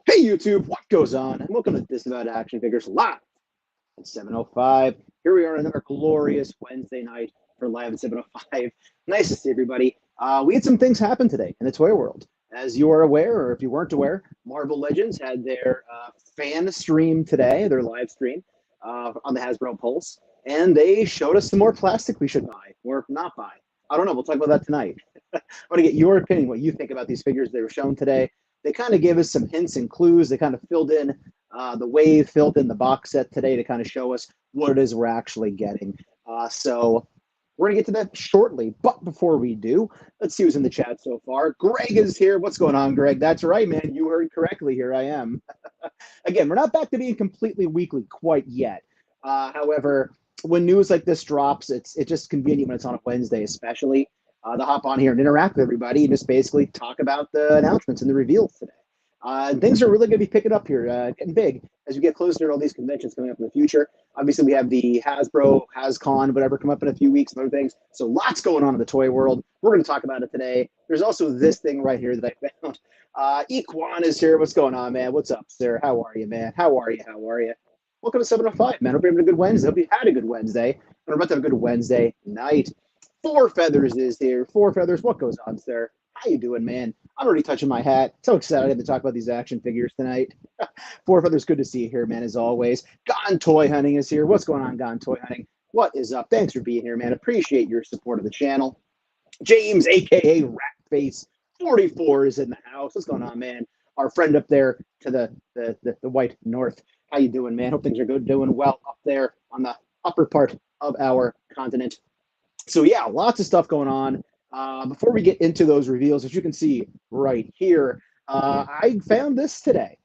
Hey YouTube, what goes on? And welcome to This About Action Figures live at 7:05. Here we are on another glorious Wednesday night for live at 7:05. Nice to see everybody. We had some things happen today in the toy world. As you are aware, or if you weren't aware, Marvel Legends had their fan stream today, their live stream on the Hasbro Pulse, and they showed us some more plastic we should buy or not buy. I don't know. We'll talk about that tonight. I want to get your opinion, what you think about these figures that were shown today. They kind of gave us some hints and clues. They kind of filled in the wave, filled in the box set today to kind of show us what it is we're actually getting. So we're going to get to that shortly. But before we do, let's see who's in the chat so far. Greg is here. What's going on, Greg? That's right, man. You heard correctly. Here I am. Again, we're not back to being completely weekly quite yet. However, when news like this drops, it's just convenient when it's on a Wednesday, especially. To hop on here and interact with everybody and just basically talk about the announcements and the reveals today. Things are really going to be picking up here, getting big as we get closer to all these conventions coming up in the future. Obviously, we have the Hasbro, HasCon, whatever, come up in a few weeks and other things. So lots going on in the toy world. We're going to talk about it today. There's also this thing right here that I found. Equan is here. What's going on, man? What's up, sir? How are you, man? How are you? How are you? Welcome to 7:05, man. Hope you're having a good Wednesday. Hope you had a good Wednesday. And we're about to have a good Wednesday night. Four Feathers is here. Four Feathers, what goes on, sir? How you doing, man? I'm already touching my hat. So excited to talk about these action figures tonight. Four Feathers, good to see you here, man, as always. Gone Toy Hunting is here. What's going on, Gone Toy Hunting? What is up? Thanks for being here, man. Appreciate your support of the channel. James, a.k.a. Ratface44 is in the house. What's going on, man? Our friend up there to the white north. How you doing, man? Hope things are good, doing well up there on the upper part of our continent. So yeah, lots of stuff going on. Before we get into those reveals, as you can see right here, I found this today.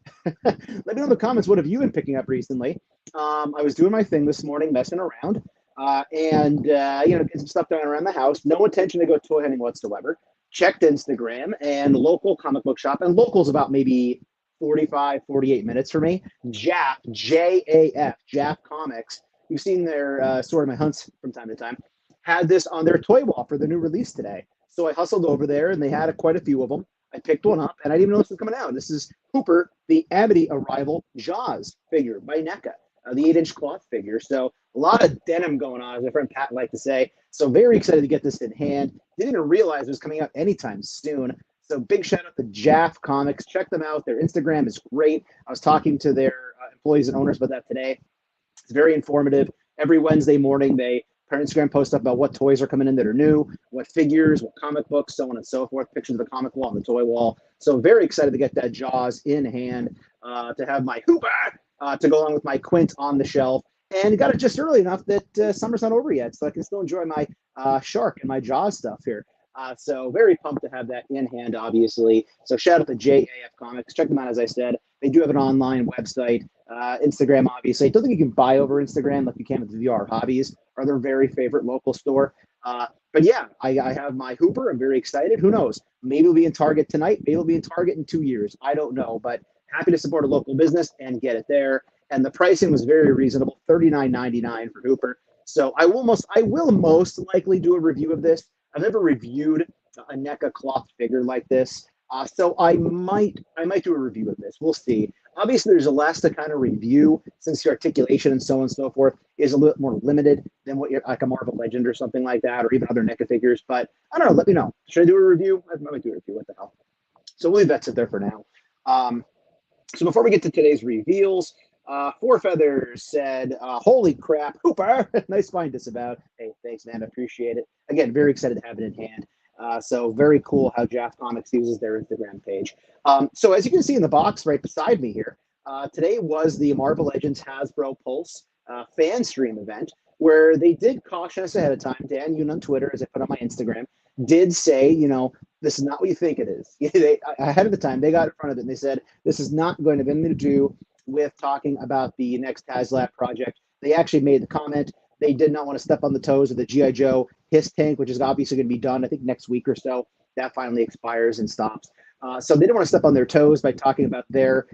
Let me know in the comments, what have you been picking up recently? I was doing my thing this morning, messing around, and getting some stuff done around the house. No intention to go toy hunting whatsoever. Checked Instagram and local comic book shop, and local's about maybe 45, 48 minutes for me. JAF, J-A-F, JAF Comics. You've seen their Sword of My Hunts from time to time. Had this on their toy wall for the new release today. So I hustled over there, and they had quite a few of them. I picked one up, and I didn't even know this was coming out. This is Cooper, the Amity Arrival Jaws figure by NECA, the 8-inch cloth figure. So a lot of denim going on, as my friend Pat liked to say. So very excited to get this in hand. Didn't even realize it was coming out anytime soon. So big shout out to JAF Comics. Check them out. Their Instagram is great. I was talking to their employees and owners about that today. It's very informative. Every Wednesday morning, they Instagram post up about what toys are coming in that are new, what figures, what comic books, so on and so forth, pictures of the comic wall and the toy wall. So very excited to get that Jaws in hand, to have my Hooper to go along with my Quint on the shelf. And got it just early enough that summer's not over yet, so I can still enjoy my Shark and my Jaws stuff here. So very pumped to have that in hand, obviously. So shout out to JAF Comics. Check them out, as I said. They do have an online website, Instagram, obviously. I don't think you can buy over Instagram like you can with VR Hobbies, or their very favorite local store. But yeah, I have my Hooper. I'm very excited. Who knows? Maybe it'll be in Target tonight. Maybe it'll be in Target in 2 years. I don't know, but happy to support a local business and get it there. And the pricing was very reasonable, $39.99 for Hooper. So I will most likely do a review of this. I've never reviewed a NECA cloth figure like this. So I might do a review of this. We'll see. Obviously, there's a less to kind of review since the articulation and so on and so forth is a little more limited than what you're like a Marvel Legend or something like that, or even other NECA figures. But I don't know. Let me know. Should I do a review? I might do a review. What the hell? So we'll leave that sit there for now. So before we get to today's reveals, Four Feathers said, holy crap, Hooper. Nice find, Disavowed. Hey, thanks, man. I appreciate it. Again, very excited to have it in hand. So very cool how JAF Comics uses their Instagram page. So as you can see in the box right beside me here, today was the Marvel Legends Hasbro Pulse Fanstream event, where they did caution us ahead of time. Dan Yoon on Twitter, as I put on my Instagram, did say, this is not what you think it is. Ahead of the time, they got in front of it and they said, this is not going to have anything to do with talking about the next HasLab project. They actually made the comment they did not want to step on the toes of the G.I. Joe Hiss tank, which is obviously going to be done, I think, next week or so. That finally expires and stops. So they didn't want to step on their toes by talking about their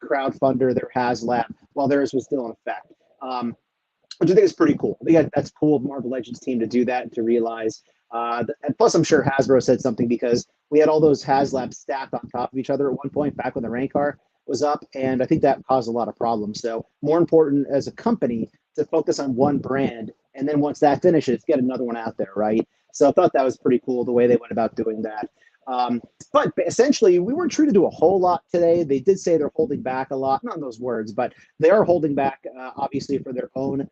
crowdfunder, their HasLab, while theirs was still in effect, which I think is pretty cool. I think that's cool of Marvel Legends team to do that and to realize And plus, I'm sure Hasbro said something because we had all those HasLabs stacked on top of each other at one point back when the rank car was up, and I think that caused a lot of problems. So more important as a company to focus on one brand, and then once that finishes, get another one out there, right? So I thought that was pretty cool the way they went about doing that. But essentially, we weren't true to do a whole lot today. They did say they're holding back a lot, not in those words, but they are holding back, obviously, for their own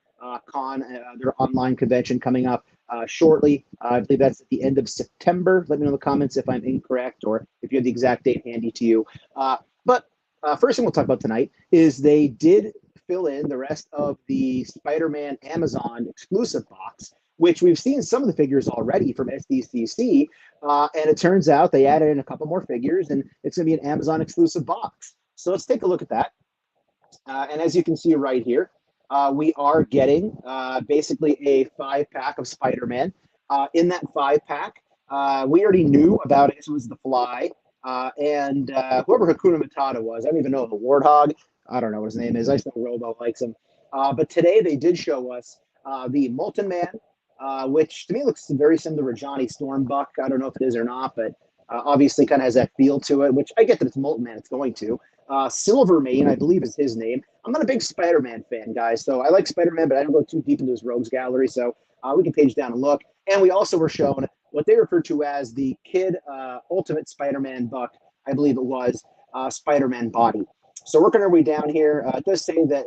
their online convention coming up shortly. I believe that's at the end of September. Let me know in the comments if I'm incorrect or if you have the exact date handy to you. But first thing we'll talk about tonight is they did fill in the rest of the Spider-Man Amazon exclusive box, which we've seen some of the figures already from SDCC, and it turns out they added in a couple more figures, and it's going to be an Amazon exclusive box. So let's take a look at that. And as you can see right here, we are getting basically a 5-pack of Spider-Man. In that 5-pack, we already knew about it. It was the Fly, and whoever Hakuna Matata was. I don't even know the Warthog. I don't know what his name is. I just know Robo likes him. But today they did show us the Molten Man, which to me looks very similar to Johnny Stormbuck. I don't know if it is or not, but obviously kind of has that feel to it, which I get that it's Molten Man. It's going to. Silvermane, I believe is his name. I'm not a big Spider-Man fan, guys, so I like Spider-Man, but I don't go too deep into his rogues gallery, so we can page down and look. And we also were shown what they refer to as the Kid Ultimate Spider-Man Buck, I believe it was, Spider-Man body. So working our way down here, it does say that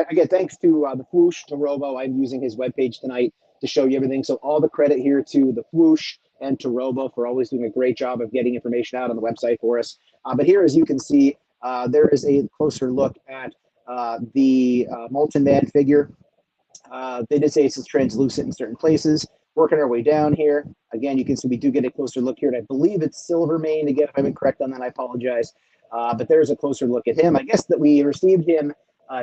again, thanks to the Whoosh, to Robo. I'm using his webpage tonight to show you everything. So all the credit here to the Whoosh and to Robo for always doing a great job of getting information out on the website for us. But here, as you can see, there is a closer look at the Molten Man figure. They did say it's translucent in certain places. Working our way down here, again, you can see we do get a closer look here, and I believe it's Silvermane. Again, if I'm incorrect on that, I apologize. But there's a closer look at him. I guess that we received him,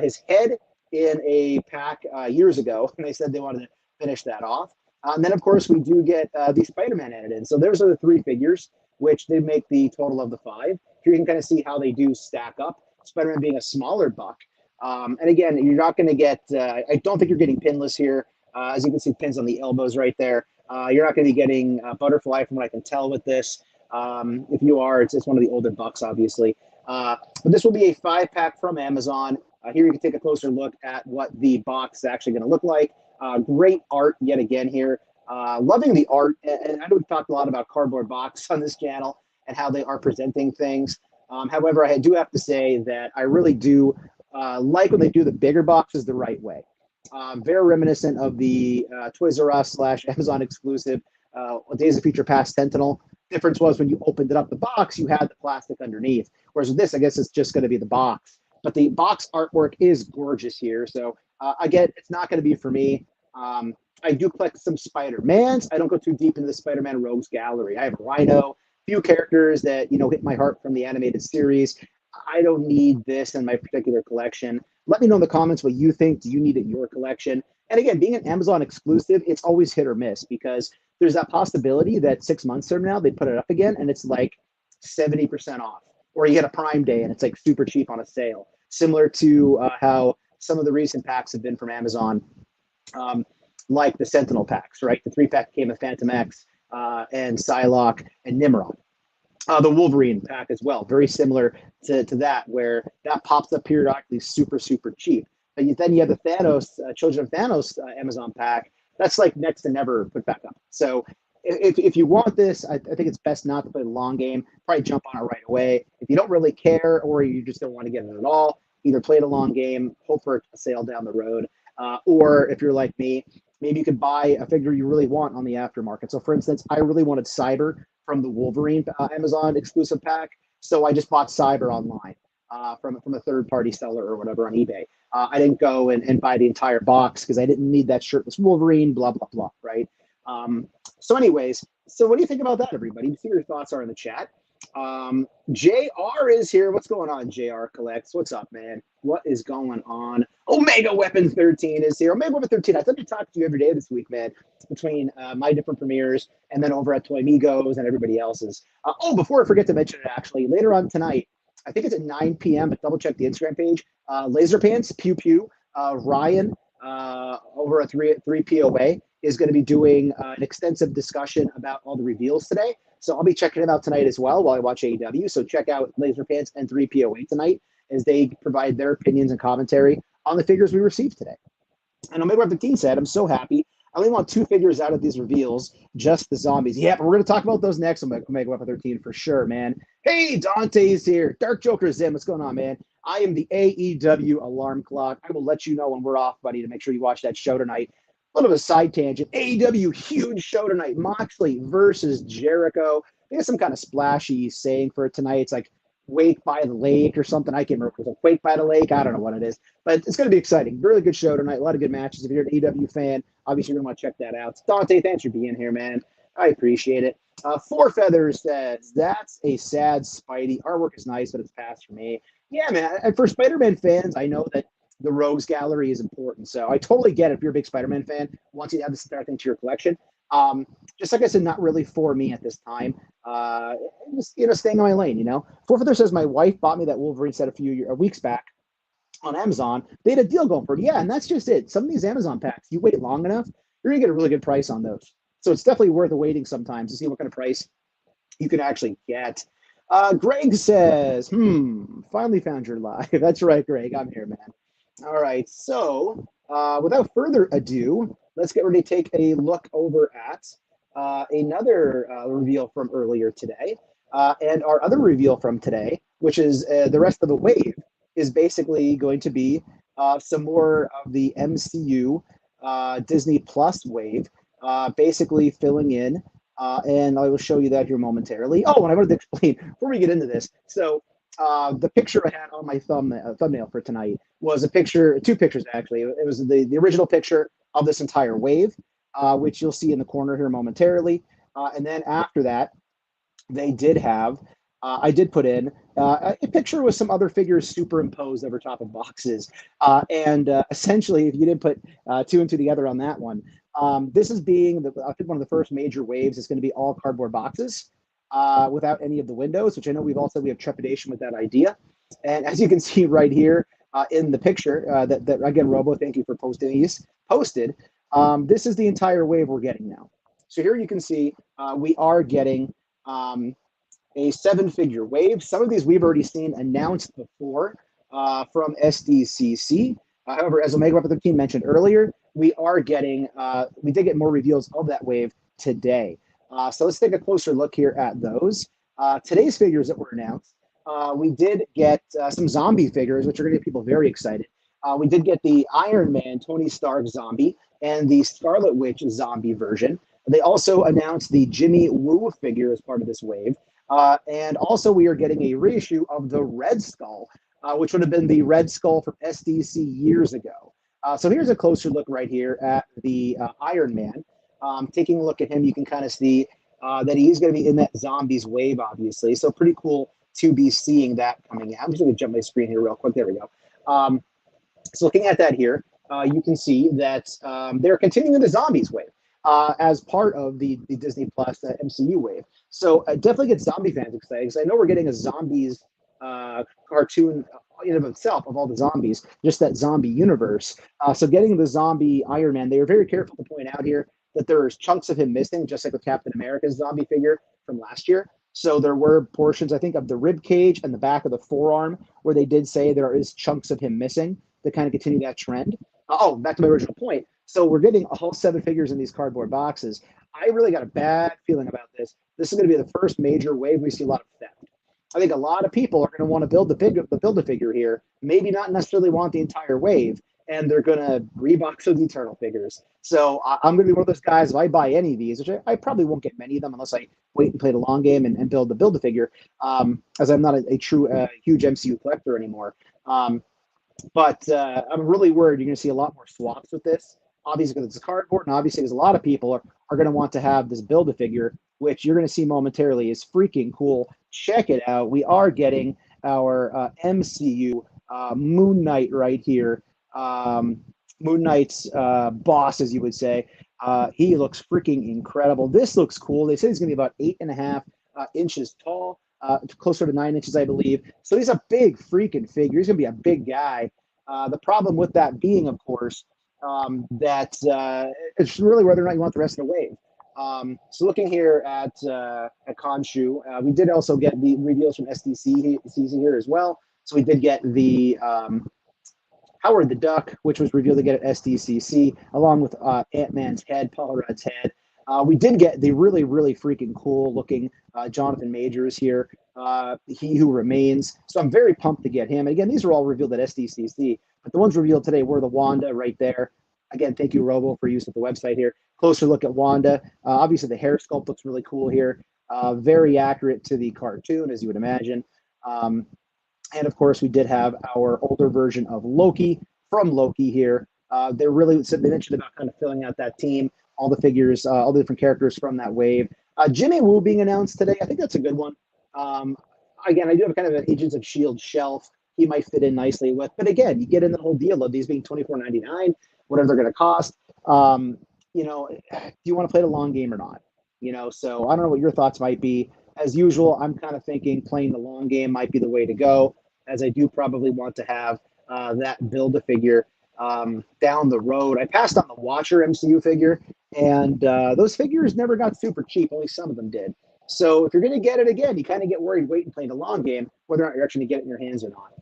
his head in a pack years ago, and they said they wanted to finish that off. And then, of course, we do get the Spider-Man added in. So those are the 3 figures, which they make the total of the 5. Here you can kind of see how they do stack up. Spider-Man being a smaller buck. And again, you're not going to get, I don't think you're getting pinless here. As you can see, pins on the elbows right there. You're not going to be getting Butterfly from what I can tell with this. If you are, it's one of the older bucks, obviously. But this will be a 5-pack from Amazon. Here you can take a closer look at what the box is actually going to look like. Great art yet again here. Loving the art. And I know we've talked a lot about Cardboard Box on this channel and how they are presenting things. However, I do have to say that I really do like when they do the bigger boxes the right way. Very reminiscent of the Toys R Us / Amazon exclusive Days of Future Past Sentinel. Difference was when you opened it up the box, you had the plastic underneath. Whereas with this, I guess it's just going to be the box. But the box artwork is gorgeous here. So again, it's not going to be for me. I do collect some Spider-Mans. I don't go too deep into the Spider-Man Rogues gallery. I have Rhino, few characters that hit my heart from the animated series. I don't need this in my particular collection. Let me know in the comments what you think. Do you need it in your collection? And again, being an Amazon exclusive, it's always hit or miss because there's that possibility that 6 months from now they put it up again and it's like 70% off, or you get a Prime Day and it's like super cheap on a sale. Similar to how some of the recent packs have been from Amazon, like the Sentinel packs, right? The 3-pack came with Phantom X and Psylocke and Nimrod. The Wolverine pack as well, very similar to that, where that pops up periodically, super, super cheap. But then you have the Thanos, Children of Thanos Amazon pack. That's like next to never put back up. So if you want this, I think it's best not to play the long game. Probably jump on it right away. If you don't really care or you just don't want to get it at all, either play the long game, hope for a sale down the road, or if you're like me, maybe you could buy a figure you really want on the aftermarket. So for instance, I really wanted Cyber from the Wolverine Amazon exclusive pack. So I just bought Cyber online from a third-party seller or whatever on eBay. I didn't go and buy the entire box because I didn't need that shirtless Wolverine, blah, blah, blah, right? So anyways, so what do you think about that, everybody? See what your thoughts are in the chat. JR is here. What's going on, JR Collects? What's up, man? What is going on? Omega Weapon 13 is here. Omega Weapon 13, I thought I'd talk to you every day this week, man, between my different premieres and then over at Toy Migos and everybody else's. Before I forget to mention it, actually, later on tonight, I think it's at 9 p.m., but double check the Instagram page. Laser Pants, Pew Pew, Ryan over at 3POA. is going to be doing an extensive discussion about all the reveals today. So I'll be checking it out tonight as well while I watch AEW. So check out Laser Pants and 3POA tonight as they provide their opinions and commentary on the figures we received today. And Omega Web 15 said, I'm so happy. I only want 2 figures out of these reveals, just the zombies. Yeah, but we're going to talk about those next on Omega Web 13 for sure, man. Hey, Dante's here. Dark Joker's in. What's going on, man? I am the AEW alarm clock. I will let you know when we're off, buddy, to make sure you watch that show tonight. A little bit of a side tangent. AEW, huge show tonight. Moxley versus Jericho. They got some kind of splashy saying for it tonight. It's like Wake by the Lake or something. I can't remember. It was a Wake by the Lake. I don't know what it is. But it's going to be exciting. Really good show tonight. A lot of good matches. If you're an AEW fan, obviously you're going to want to check that out. Dante, thanks for being here, man. I appreciate it. Four Feathers says, that's a sad Spidey. Artwork is nice, but it's past for me. Yeah, man. And for Spider-Man fans, I know that the Rogues Gallery is important. So I totally get it if you're a big Spider-Man fan, wants you to add this entire thing to your collection. Just like I said, not really for me at this time. Just, staying in my lane, Four Feather says, my wife bought me that Wolverine set a few weeks back on Amazon. They had a deal going for it. Yeah, and that's just it. Some of these Amazon packs, you wait long enough, you're going to get a really good price on those. So it's definitely worth waiting sometimes to see what kind of price you can actually get. Greg says, finally found your live. That's right, Greg. I'm here, man. All right, so without further ado, let's get ready to take a look over at another reveal from earlier today. And our other reveal from today, which is the rest of the wave, is basically going to be some more of the MCU Disney Plus wave, basically filling in. And I will show you that here momentarily. Oh, and I wanted to explain before we get into this. So the picture I had on my thumbnail for tonight was a picture, 2 pictures actually. It was the original picture of this entire wave, which you'll see in the corner here momentarily. And then after that, they did have, I did put in a picture with some other figures superimposed over top of boxes. And essentially, if you didn't put 2 and 2 together on that one, this is being, I think, one of the first major waves. It's going to be all cardboard boxes without any of the windows, which I know we've all said we have trepidation with that idea. And as you can see right here in the picture, that again, Robo, thank you for posting these, posted. This is the entire wave we're getting now. So here you can see we are getting a 7-figure wave. Some of these we've already seen announced before from SDCC. However, as Omega Web 13 mentioned earlier, we are getting, we did get more reveals of that wave today. So let's take a closer look here at those. Today's figures that were announced, we did get some zombie figures, which are going to get people very excited. We did get the Iron Man Tony Stark zombie and the Scarlet Witch zombie version. They also announced the Jimmy Woo figure as part of this wave. And also we are getting a reissue of the Red Skull, which would have been the Red Skull from SDC years ago. So here's a closer look right here at the Iron Man. Taking a look at him, you can kind of see that he's going to be in that zombies wave, obviously. So pretty cool to be seeing that coming out. I'm just going to jump my screen here real quick. There we go. So looking at that here, you can see that they're continuing the zombies wave as part of the Disney Plus MCU wave. So definitely get zombie fans excited because I know we're getting a zombies cartoon in of itself of all the zombies, just that zombie universe. So getting the zombie Iron Man, they were very careful to point out here that there's chunks of him missing, just like with Captain America's zombie figure from last year. So there were portions, I think, of the rib cage and the back of the forearm where they did say there is chunks of him missing to kind of continue that trend. Oh, back to my original point. So we're getting a whole 7 figures in these cardboard boxes. I really got a bad feeling about this. This is going to be the first major wave we see a lot of theft. I think a lot of people are going to want to build a figure here, maybe not necessarily want the entire wave, and they're going to rebox those Eternal figures. So I'm going to be one of those guys, if I buy any of these, which I probably won't get many of them unless I wait and play the long game and build a figure, as I'm not a true huge MCU collector anymore. But I'm really worried you're going to see a lot more swaps with this. Obviously, because it's cardboard, and obviously, because a lot of people are going to want to have this Build-A-Figure, which you're going to see momentarily is freaking cool. Check it out. We are getting our MCU Moon Knight right here. Moon Knight's boss, as you would say. He looks freaking incredible. This looks cool. They say he's going to be about 8.5 inches tall, closer to 9 inches, I believe. So he's a big freaking figure. He's going to be a big guy. The problem with that being, of course, that it's really whether or not you want the rest of the wave. So looking here at Khonshu, we did also get the reveals from SDC season here as well. So we did get the Howard the Duck, which was revealed again at SDCC, along with Ant-Man's head, Paul Rudd's head. We did get the really, really freaking cool looking Jonathan Majors here, He Who Remains. So I'm very pumped to get him. And again, these are all revealed at SDCC, but the ones revealed today were the Wanda right there. Again, thank you, Robo, for use of the website here. Closer look at Wanda. Obviously, the hair sculpt looks really cool here. Very accurate to the cartoon, as you would imagine. And of course, we did have our older version of Loki from Loki here. They mentioned about kind of filling out that team, all the figures, all the different characters from that wave. Jimmy Woo being announced today. I think that's a good one. Again, I do have kind of an Agents of S.H.I.E.L.D. shelf he might fit in nicely with. But again, you get in the whole deal of these being $24.99, whatever they're going to cost. Do you want to play the long game or not? So I don't know what your thoughts might be. As usual, I'm kind of thinking playing the long game might be the way to go, as I do probably want to have that Build-A-Figure down the road. I passed on the Watcher MCU figure, and those figures never got super cheap. Only some of them did. So if you're going to get it again, you kind of get worried waiting playing the long game, whether or not you're actually going to get it in your hands or not.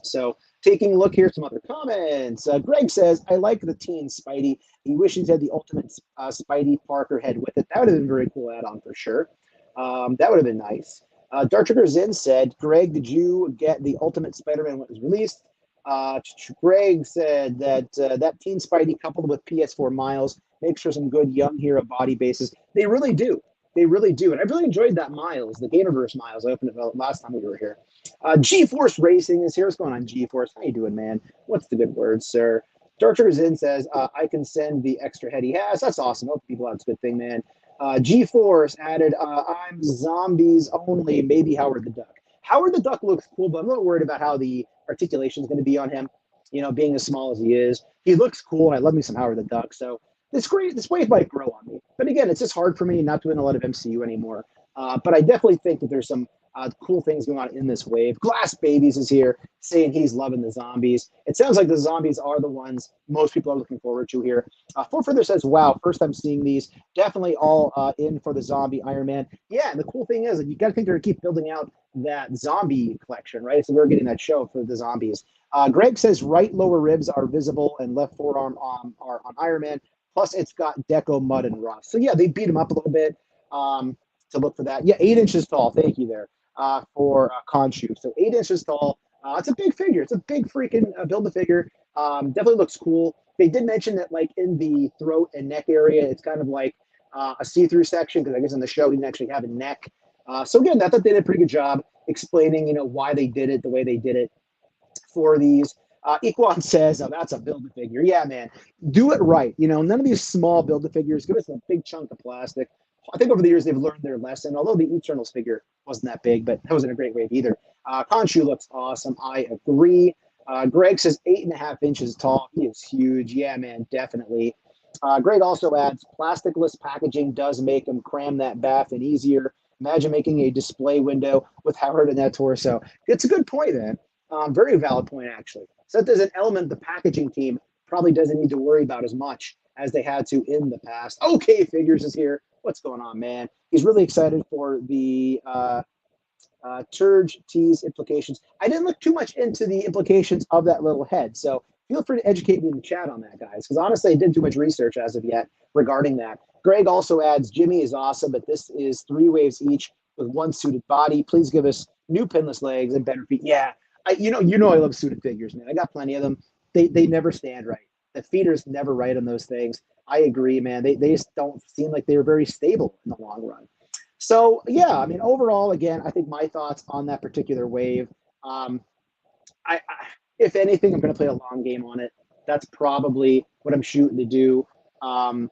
So taking a look here, some other comments. Greg says, I like the teen Spidey. He wishes he had the ultimate Spidey Parker head with it. That would have been a very cool add-on for sure. That would have been nice. Dark Trigger Zin said, Greg, did you get the Ultimate Spider-Man when it was released? Greg said that that Teen Spidey coupled with PS4 Miles makes for some good young hero body bases. They really do. They really do. And I really enjoyed that Miles, the Gamerverse Miles. I opened it last time we were here. G-Force Racing is here. What's going on, G-Force? How you doing, man? What's the good word, sir? Dark Trigger Zin says, I can send the extra head he has. That's awesome. Hope people have a good thing, man. G-Force added, I'm zombies only, maybe Howard the Duck. Howard the Duck looks cool, but I'm a little worried about how the articulation is going to be on him, being as small as he is. He looks cool, and I love me some Howard the Duck, so this wave might grow on me. But again, it's just hard for me not doing a lot of MCU anymore. But I definitely think that there's some cool things going on in this wave. Glass Babies is here saying he's loving the zombies. It sounds like the zombies are the ones most people are looking forward to here. Full Further says, wow, first time seeing these. Definitely all in for the zombie Iron Man. Yeah, and the cool thing is that you got to think they're going to keep building out that zombie collection, right? So we're getting that show for the zombies. Greg says right lower ribs are visible and left forearm are on Iron Man. Plus, it's got Deco, Mud, and Rust. So, yeah, they beat him up a little bit to look for that. Yeah, 8 inches tall. Thank you there for Khonshu. So, 8 inches tall. It's a big figure. It's a big freaking Build-A-Figure. Definitely looks cool. They did mention that, like, in the throat and neck area, it's kind of like a see-through section, because I guess in the show he didn't actually have a neck. So, again, I thought they did a pretty good job explaining, why they did it the way they did it for these. Equan says, oh, that's a Build-A-Figure. Yeah, man. Do it right. None of these small Build-A-Figures. Give us a big chunk of plastic. I think over the years they've learned their lesson, although the Eternals figure wasn't that big, but that wasn't a great wave either. Khonshu looks awesome. I agree. Greg says 8.5 inches tall. He is huge. Yeah, man, definitely. Greg also adds, plasticless packaging does make him cram that bath in easier. Imagine making a display window with Howard in that torso. It's a good point, man. Very valid point, actually. So there's an element the packaging team probably doesn't need to worry about as much as they had to in the past. Okay, Figures is here. What's going on, man? He's really excited for the Turge tease implications. I didn't look too much into the implications of that little head, so feel free to educate me in the chat on that, guys, because honestly, I didn't do much research as of yet regarding that. Greg also adds, Jimmy is awesome, but this is 3 waves each with 1 suited body. Please give us new pinless legs and better feet. Yeah. I love suited figures, man. I got plenty of them. They never stand right. The feeder's never right on those things. I agree, man. They just don't seem like they're very stable in the long run. So, yeah, I mean, overall, again, I think my thoughts on that particular wave, if anything, I'm going to play a long game on it. That's probably what I'm shooting to do. I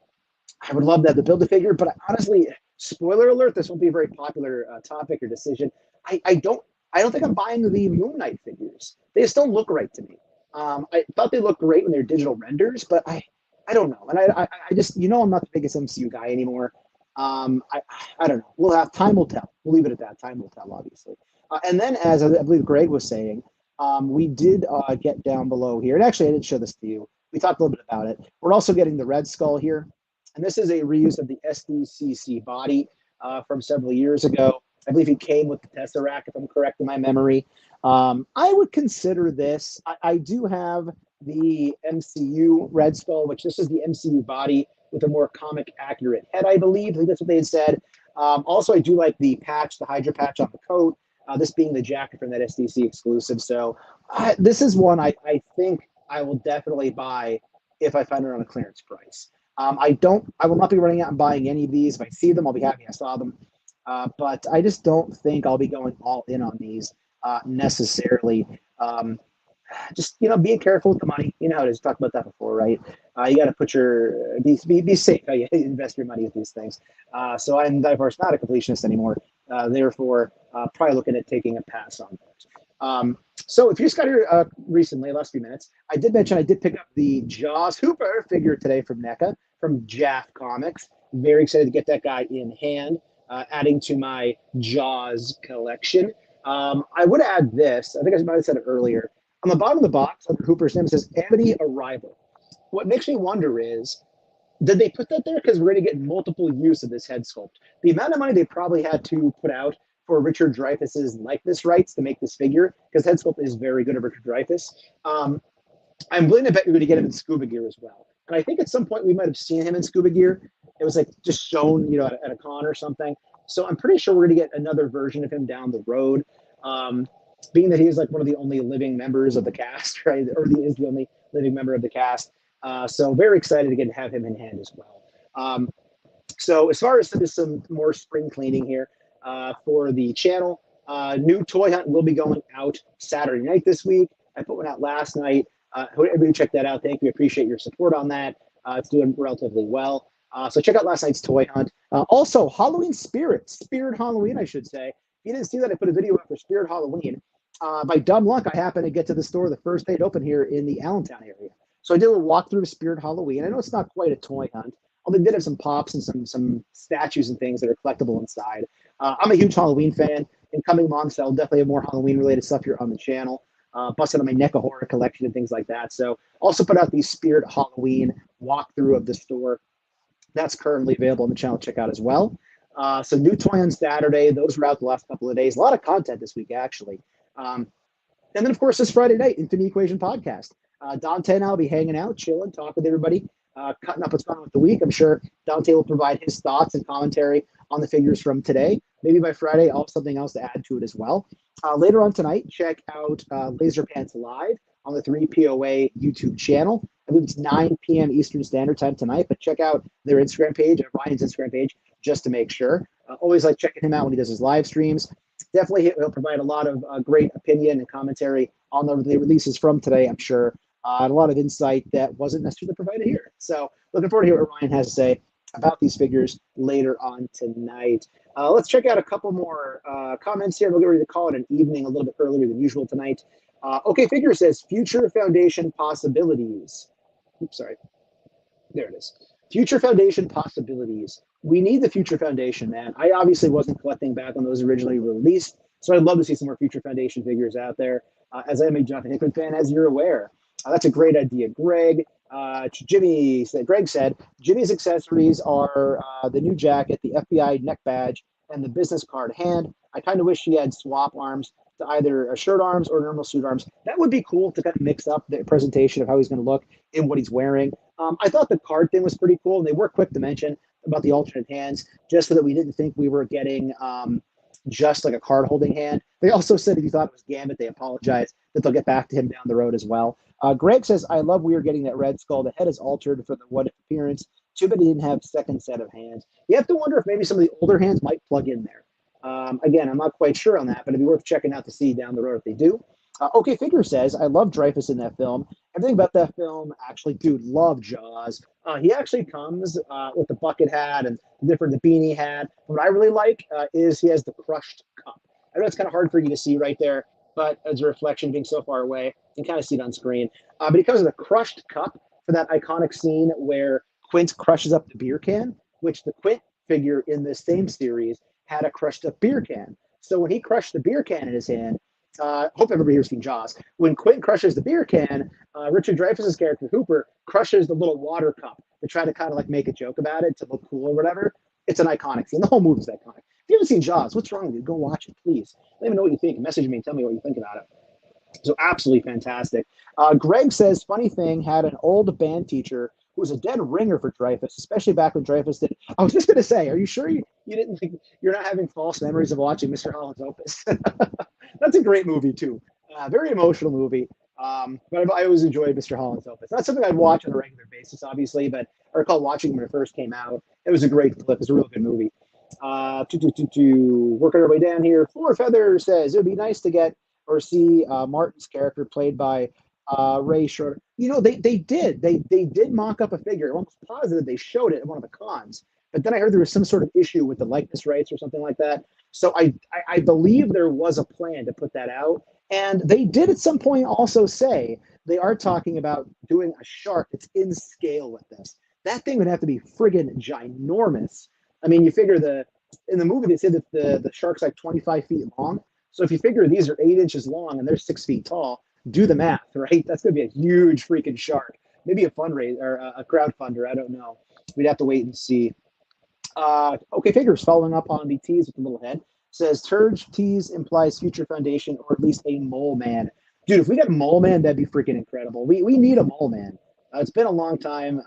would love to have the Build-A-Figure, but honestly, spoiler alert, this won't be a very popular topic or decision. I don't think I'm buying the Moon Knight figures. They just don't look right to me. I thought they looked great when they're digital renders, but I don't know. And I just, I'm not the biggest MCU guy anymore. I don't know. We'll have time will tell. We'll leave it at that. Time will tell, obviously. And then, as I believe Greg was saying, we did get down below here. And actually, I didn't show this to you. We talked a little bit about it. We're also getting the Red Skull here. And this is a reuse of the SDCC body from several years ago. I believe he came with the Tesseract, if I'm correct in my memory. I would consider this. I do have the MCU Red Skull, which this is the MCU body with a more comic accurate head, I believe. I think that's what they had said. Also, I do like the patch, the Hydra patch on the coat, this being the jacket from that SDC exclusive. So this is one I think I will definitely buy if I find it on a clearance price. I will not be running out and buying any of these. If I see them, I'll be happy I saw them. But I just don't think I'll be going all in on these necessarily. Just being careful with the money. You know how it is. Talked about that before, right? You got to put be safe how you invest your money with these things. So I'm diverse, not a completionist anymore. Therefore, probably looking at taking a pass on that. So if you just got here recently, last few minutes, I did mention I did pick up the Jaws Hooper figure today from NECA, from Jaff Comics. Very excited to get that guy in hand, adding to my Jaws collection. I would add this. I think I might have said it earlier. On the bottom of the box, under Hooper's name, it says Amity Arrival. What makes me wonder is, did they put that there because we're going to get multiple use of this head sculpt? The amount of money they probably had to put out for Richard Dreyfuss's likeness rights to make this figure, because head sculpt is very good of Richard Dreyfuss. I'm willing to bet you're going to get him in scuba gear as well. And I think at some point we might have seen him in scuba gear. It was like just shown, at a con or something. So I'm pretty sure we're going to get another version of him down the road. Being that he is like one of the only living members of the cast, right? Or he is the only living member of the cast. So very excited to have him in hand as well. So as far as some more spring cleaning here for the channel, new toy hunt will be going out Saturday night this week. I put one out last night. Everybody check that out. Thank you. Appreciate your support on that. It's doing relatively well. So check out last night's toy hunt. Also, Halloween Spirit Halloween, I should say. If you didn't see that, I put a video up for Spirit Halloween. By dumb luck, I happened to get to the store the first day it opened here in the Allentown area. So I did a walkthrough of Spirit Halloween. I know it's not quite a toy hunt, although they did have some pops and some statues and things that are collectible inside. I'm a huge Halloween fan. In coming months, I'll definitely have more Halloween-related stuff here on the channel. Busted on my NECA horror collection and things like that. So also put out the Spirit Halloween walkthrough of the store. That's currently available on the channel. Check out as well. So new toy on Saturday. Those were out the last couple of days. A lot of content this week, actually. And then, of course, this Friday night, Infinity Equation podcast. Dante and I will be hanging out, chilling, talking with everybody, cutting up what's going on with the week. I'm sure Dante will provide his thoughts and commentary on the figures from today. Maybe by Friday, I'll have something else to add to it as well. Later on tonight, check out Laser Pants Live on the 3POA YouTube channel. I believe it's 9 p.m. Eastern Standard Time tonight, but check out their Instagram page, Ryan's Instagram page, just to make sure. Always like checking him out when he does his live streams. Definitely, he'll provide a lot of great opinion and commentary on the releases from today, I'm sure. And a lot of insight that wasn't necessarily provided here. So looking forward to hear what Ryan has to say about these figures later on tonight. Let's check out a couple more comments here. We'll get ready to call it an evening a little bit earlier than usual tonight. Okay, Figure says, Future Foundation possibilities. Oops, sorry. There it is. Future Foundation possibilities. We need the Future Foundation, man. I obviously wasn't collecting back on those originally released, so I'd love to see some more Future Foundation figures out there. As I am a Jonathan Hickman fan, as you're aware. That's a great idea, Greg. Greg said, Jimmy's accessories are the new jacket, the FBI neck badge, and the business card hand. I kind of wish he had swap arms to either shirt arms or normal suit arms. That would be cool to kind of mix up the presentation of how he's going to look and what he's wearing. I thought the card thing was pretty cool, and they were quick to mention about the alternate hands, just so that we didn't think we were getting just like a card holding hand. They also said if you thought it was Gambit, they apologized, that they'll get back to him down the road as well. Greg says, I love we are getting that Red Skull. The head is altered for the what appearance. Too bad he didn't have second set of hands. You have to wonder if maybe some of the older hands might plug in there. Again, I'm not quite sure on that, but it'd be worth checking out to see down the road if they do. Okay, Figure says, I love Dreyfuss in that film. Everything about that film, actually, dude, love Jaws. He actually comes with the bucket hat and the beanie hat. What I really like is he has the crushed cup. I know it's kind of hard for you to see right there, but as a reflection being so far away, you can kind of see it on screen. But he comes with a crushed cup for that iconic scene where Quint crushes up the beer can, which the Quint figure in this same series had a crushed up beer can. So when he crushed the beer can in his hand, Hope everybody here's seen Jaws. When Quentin crushes the beer can, Richard Dreyfuss's character Hooper crushes the little water cup to try to kind of like make a joke about it to look cool or whatever. It's an iconic scene. The whole movie's iconic. If you haven't seen Jaws, what's wrong with you? Go watch it, please. Let me know what you think. Message me and tell me what you think about it. So absolutely fantastic. Greg says, funny thing, had an old band teacher who was a dead ringer for Dreyfuss, especially back when Dreyfuss did. I was just going to say, are you sure you didn't think you're not having false memories of watching Mr. Holland's Opus? That's a great movie too. Very emotional movie. But I always enjoyed Mr. Holland's Opus. Not something I'd watch on a regular basis, obviously, but I recall watching it when it first came out. It was a great flip. It's a real good movie. Working our way down here. Floor Feather says, it would be nice to get or see Martin's character played by Ray Schroeder. You know, they did mock up a figure. I'm almost positive they showed it at one of the cons. But then I heard there was some sort of issue with the likeness rights or something like that. So I believe there was a plan to put that out. And they did at some point also say they are talking about doing a shark that's in scale with this. That thing would have to be friggin' ginormous. I mean, you figure in the movie they said that the shark's like 25 feet long. So if you figure these are 8 inches long and they're 6 feet tall, do the math, right? That's going to be a huge freaking shark. Maybe a fundraiser or a crowdfunder. I don't know. We'd have to wait and see. Okay, Figures, following up on the tease with the little head, says Turge tease implies future foundation or at least a mole man. Dude, if we got a mole man, that'd be freaking incredible. We need a mole man. It's been a long time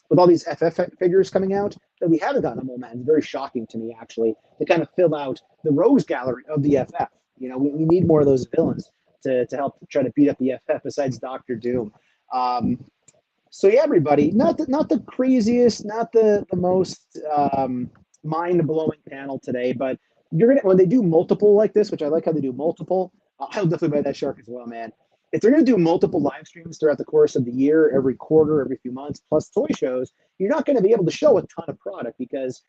with all these FF figures coming out that we haven't gotten a mole man. It's very shocking to me, actually, to kind of fill out the rogues gallery of the FF. You know, we need more of those villains to help try to beat up the FF besides Doctor Doom. So yeah, everybody, not the craziest, not the most mind-blowing panel today, but when they do multiple like this, which I like how they do multiple, I'll definitely buy that shark as well, man. If they're going to do multiple live streams throughout the course of the year, every quarter, every few months, plus toy shows, you're not going to be able to show a ton of product because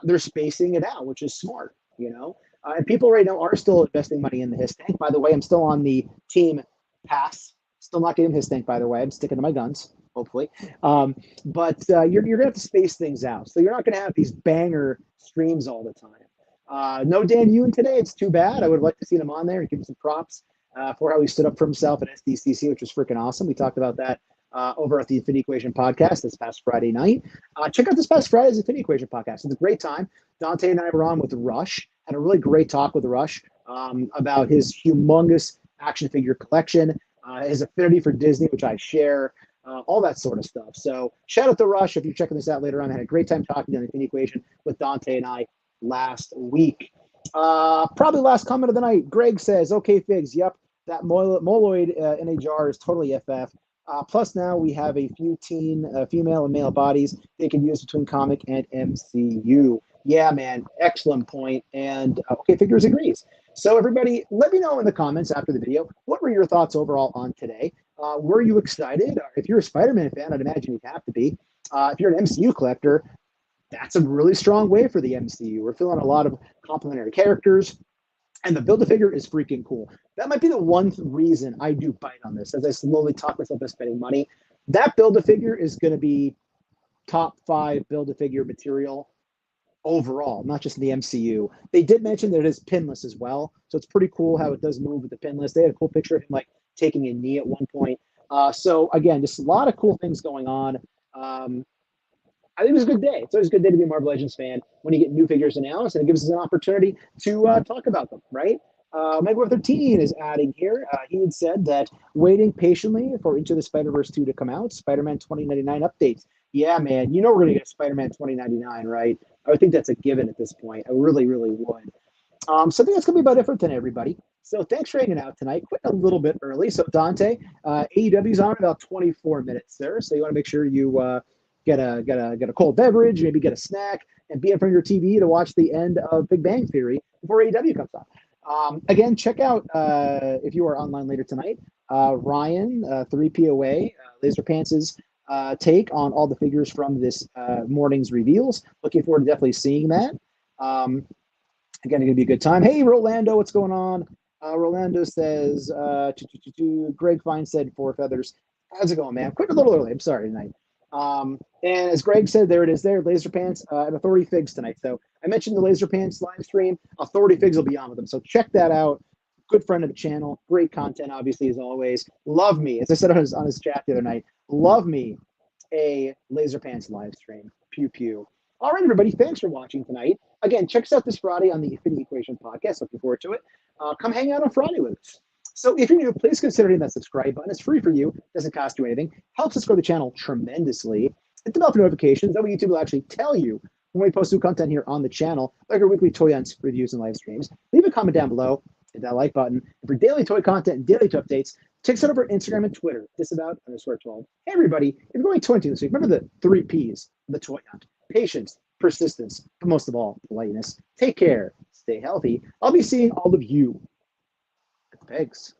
they're spacing it out, which is smart, you know. And people right now are still investing money in the His Tank. By the way, I'm still on the team pass. Still not getting His Tank, by the way. I'm sticking to my guns, hopefully. But you're going to have to space things out. So you're not going to have these banger streams all the time. No Dan Ewan today. It's too bad. I would have liked to see him on there and give him some props for how he stood up for himself at SDCC, which was freaking awesome. We talked about that over at the Infinity Equation podcast this past Friday night. Check out this past Friday's Infinity Equation podcast. It's a great time. Dante and I were on with Rush. Had a really great talk with Rush about his humongous action figure collection, his affinity for Disney, which I share, all that sort of stuff. So shout out to Rush if you're checking this out later on. I had a great time talking to the Infinity Equation with Dante and I last week. Probably last comment of the night. Greg says, okay, Figs, yep, that moloid in a jar is totally FF. Plus now we have a few teen female and male bodies they can use between comic and MCU. Yeah, man, excellent point. And okay, Figures agrees. So everybody, let me know in the comments after the video, what were your thoughts overall on today? Were you excited? If you're a Spider-Man fan, I'd imagine you'd have to be. If you're an MCU collector, that's a really strong way for the MCU. We're feeling a lot of complementary characters, and the Build-A-Figure is freaking cool. That might be the one reason I do bite on this, as I slowly talk myself into spending money. That Build-A-Figure is going to be top 5 Build-A-Figure material overall, not just in the MCU. They did mention that it is pinless as well, so it's pretty cool how it does move with the pinless. They had a cool picture of him like taking a knee at one point. So again, just a lot of cool things going on. I think it was a good day. It's always a good day to be a Marvel Legends fan when you get new figures announced, and it gives us an opportunity to talk about them, right? Mega 13 is adding here. He had said that waiting patiently for Into the Spider-Verse 2 to come out, Spider-Man 2099 updates. Yeah, man, you know we're going to get Spider-Man 2099, right? I would think that's a given at this point. I really, really would. So I think that's going to be about it for today, everybody. So thanks for hanging out tonight. Quit a little bit early. So Dante, AEW's on about 24 minutes there. So you want to make sure you get a cold beverage, maybe get a snack, and be in front of your TV to watch the end of Big Bang Theory before AEW comes on. Again, check out, if you are online later tonight, Ryan, 3POA, Laser Pants' take on all the figures from this morning's reveals. Looking forward to definitely seeing that. Again, it's going to be a good time. Hey, Rolando, what's going on? Rolando says, Greg Fine said 4 feathers. How's it going, man? Quit a little early. I'm sorry tonight. And as Greg said, there it is there, Laser Pants and Authority Figs tonight. So I mentioned the Laser Pants live stream. Authority Figs will be on with them. So check that out. good friend of the channel, great content, obviously, as always. Love me, as I said on his chat the other night, love me a Laser Pants live stream. Pew pew. All right, everybody, thanks for watching tonight. Again, check us out this Friday on the Infinity Equation podcast. Looking forward to it. Come hang out on Friday with us. So if you're new, please consider hitting that subscribe button. It's free for you. Doesn't cost you anything. Helps us grow the channel tremendously. And develop notifications. That way YouTube will actually tell you when we post new content here on the channel, like our weekly toy hunts, reviews, and live streams. Leave a comment down below. Hit that like button. And for daily toy content and daily toy updates, check us out over Instagram and Twitter, disabout_12. Hey, everybody, if you're going toy hunting this week, remember the 3 Ps of the toy hunt: patience, persistence, but most of all, politeness. Take care. Stay healthy. I'll be seeing all of you at the pegs.